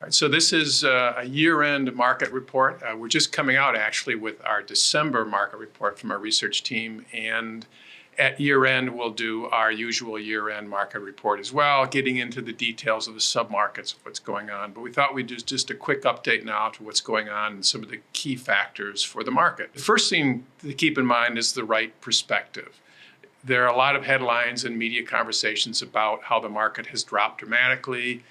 All right, so this is a year-end market report. We're just coming out actually with our December market report from our research team, and at year-end we'll do our usual year-end market report as well, getting into the details of the submarkets of what's going on. But we thought we'd do just a quick update now to what's going on and some of the key factors for the market. The first thing to keep in mind is the right perspective. There are a lot of headlines and media conversations about how the market has dropped dramatically.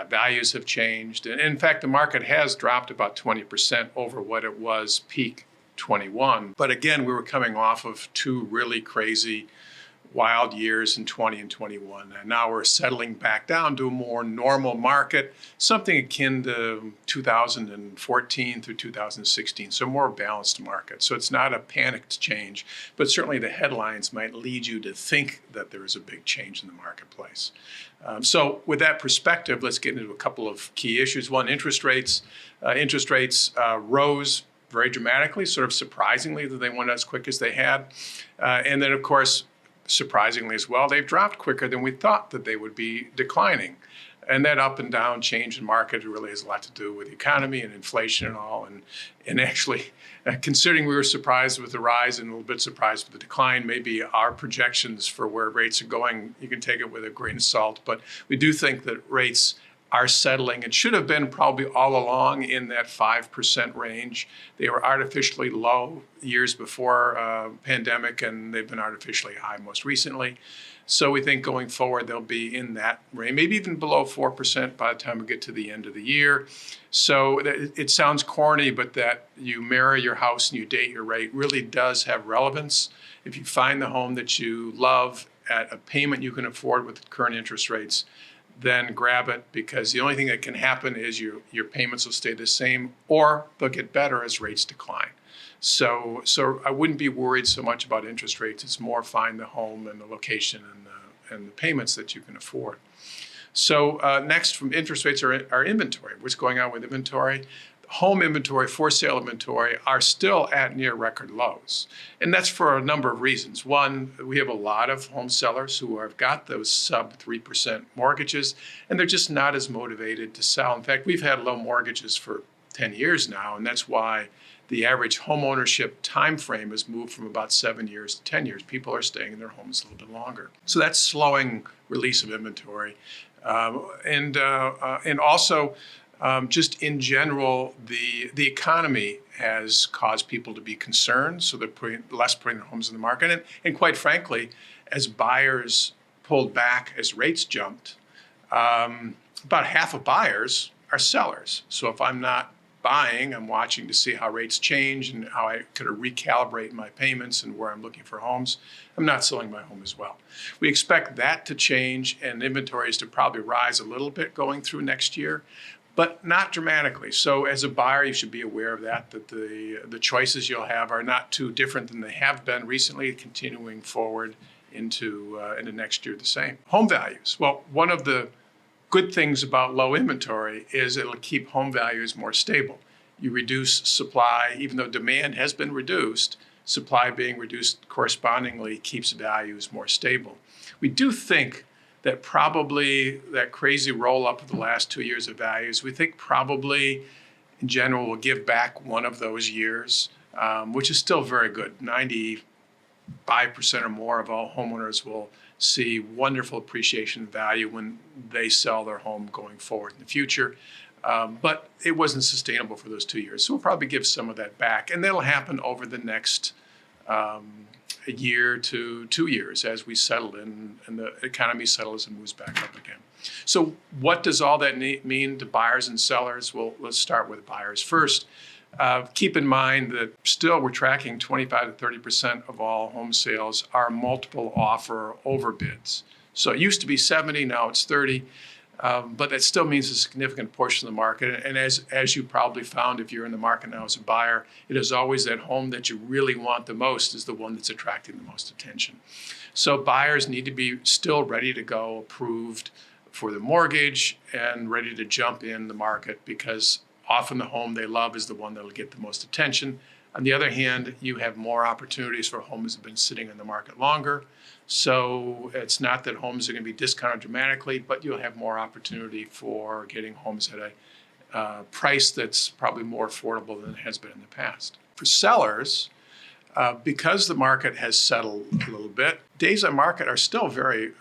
Values have changed. And in fact, the market has dropped about 20% over what it was peak 21. But again, we were coming off of two really crazy, wild years in 20 and 21. And now we're settling back down to a more normal market, something akin to 2014 through 2016. So more balanced market. So it's not a panicked change, but certainly the headlines might lead you to think that there is a big change in the marketplace. So with that perspective, let's get into a couple of key issues. One, interest rates. Interest rates rose very dramatically, sort of surprisingly that they went as quick as they had. And then, of course, surprisingly as well, they've dropped quicker than we thought that they would be declining. And that up and down change in market really has a lot to do with the economy and inflation and all. And actually, considering we were surprised with the rise and a little bit surprised with the decline, maybe our projections for where rates are going, you can take it with a grain of salt. But we do think that rates are settling. It should have been probably all along in that 5% range. They were artificially low years before pandemic, and they've been artificially high most recently. So we think going forward, they'll be in that range, maybe even below 4% by the time we get to the end of the year. So it sounds corny, but that you marry your house and you date your rate really does have relevance. If you find the home that you love at a payment you can afford with current interest rates, then grab it, because the only thing that can happen is your payments will stay the same or they'll get better as rates decline. So I wouldn't be worried so much about interest rates. It's more find the home and the location and the payments that you can afford. So next from interest rates are inventory. What's going on with inventory? Home inventory, for sale inventory are still at near record lows. And that's for a number of reasons. One, we have a lot of home sellers who have got those sub 3% mortgages, and they're just not as motivated to sell. In fact, we've had low mortgages for 10 years now, and that's why the average home ownership time frame has moved from about 7 years to 10 years. People are staying in their homes a little bit longer. So that's slowing release of inventory. And also, just in general, the economy has caused people to be concerned, so they're putting their homes in the market. And quite frankly, as buyers pulled back as rates jumped, about half of buyers are sellers. So if I'm not buying, I'm watching to see how rates change and how I could recalibrate my payments and where I'm looking for homes. I'm not selling my home as well. We expect that to change and inventories to probably rise a little bit going through next year, but not dramatically. So as a buyer, you should be aware of that the choices you'll have are not too different than they have been recently, continuing forward into next year the same. Home values. Well, one of the good things about low inventory is it'll keep home values more stable. You reduce supply, even though demand has been reduced, supply being reduced correspondingly keeps values more stable. We do think that probably that crazy roll up of the last 2 years of values, we think probably in general will give back one of those years, which is still very good. 95% or more of all homeowners will see wonderful appreciation in value when they sell their home going forward in the future. But it wasn't sustainable for those 2 years. So we'll probably give some of that back. And that'll happen over the next a year to 2 years as we settle in and the economy settles and moves back up again. So what does all that mean to buyers and sellers? Well, let's start with buyers first. Keep in mind that still we're tracking 25 to 30% of all home sales are multiple offer overbids. So it used to be 70, now it's 30. But that still means a significant portion of the market. And as you probably found, if you're in the market now as a buyer, it is always that home that you really want the most is the one that's attracting the most attention. So buyers need to be still ready to go, approved for the mortgage and ready to jump in the market, because often the home they love is the one that'll get the most attention. On the other hand, you have more opportunities for homes that have been sitting in the market longer. So it's not that homes are going to be discounted dramatically, but you'll have more opportunity for getting homes price that's probably more affordable than it has been in the past. For sellers, because the market has settled a little bit, days on market are still very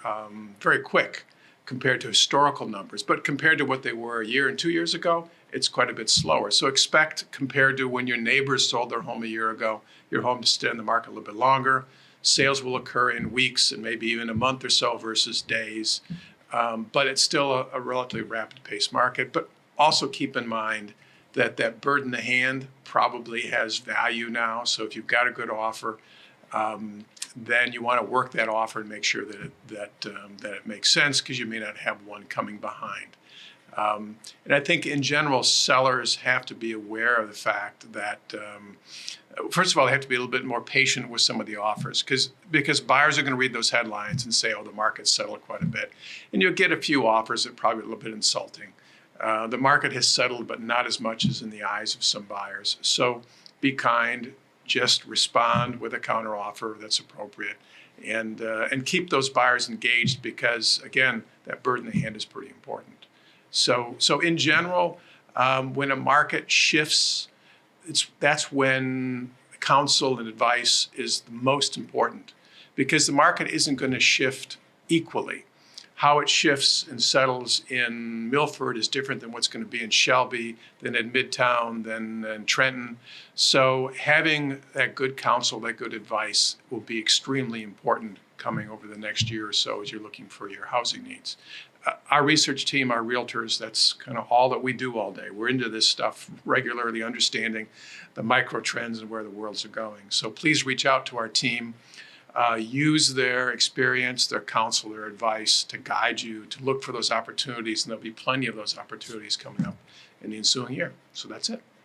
quick compared to historical numbers. But compared to what they were a year and 2 years ago, it's quite a bit slower. So expect, compared to when your neighbors sold their home a year ago, your home to stay in the market a little bit longer. Sales will occur in weeks and maybe even a month or so versus days. But it's still a relatively rapid pace market. But also keep in mind that bird in the hand probably has value now. So if you've got a good offer, then you want to work that offer and make sure that it makes sense, because you may not have one coming behind. And I think in general, sellers have to be aware of the fact that, first of all, they have to be a little bit more patient with some of the offers, because buyers are going to read those headlines and say, oh, the market's settled quite a bit. And you'll get a few offers that are probably a little bit insulting. The market has settled, but not as much as in the eyes of some buyers. So be kind, just respond with a counteroffer that's appropriate, and keep those buyers engaged, because, again, that bird in the hand is pretty important. So in general, when a market shifts, that's when counsel and advice is the most important, because the market isn't going to shift equally. How it shifts and settles in Milford is different than what's going to be in Shelby, than in Midtown, than in Trenton. So having that good counsel, that good advice will be extremely important coming over the next year or so as you're looking for your housing needs. Our research team, our realtors, that's kind of all that we do all day. We're into this stuff regularly, understanding the micro trends and where the worlds are going. So please reach out to our team. Use their experience, their counsel, their advice to guide you to look for those opportunities, and there'll be plenty of those opportunities coming up in the ensuing year. So that's it.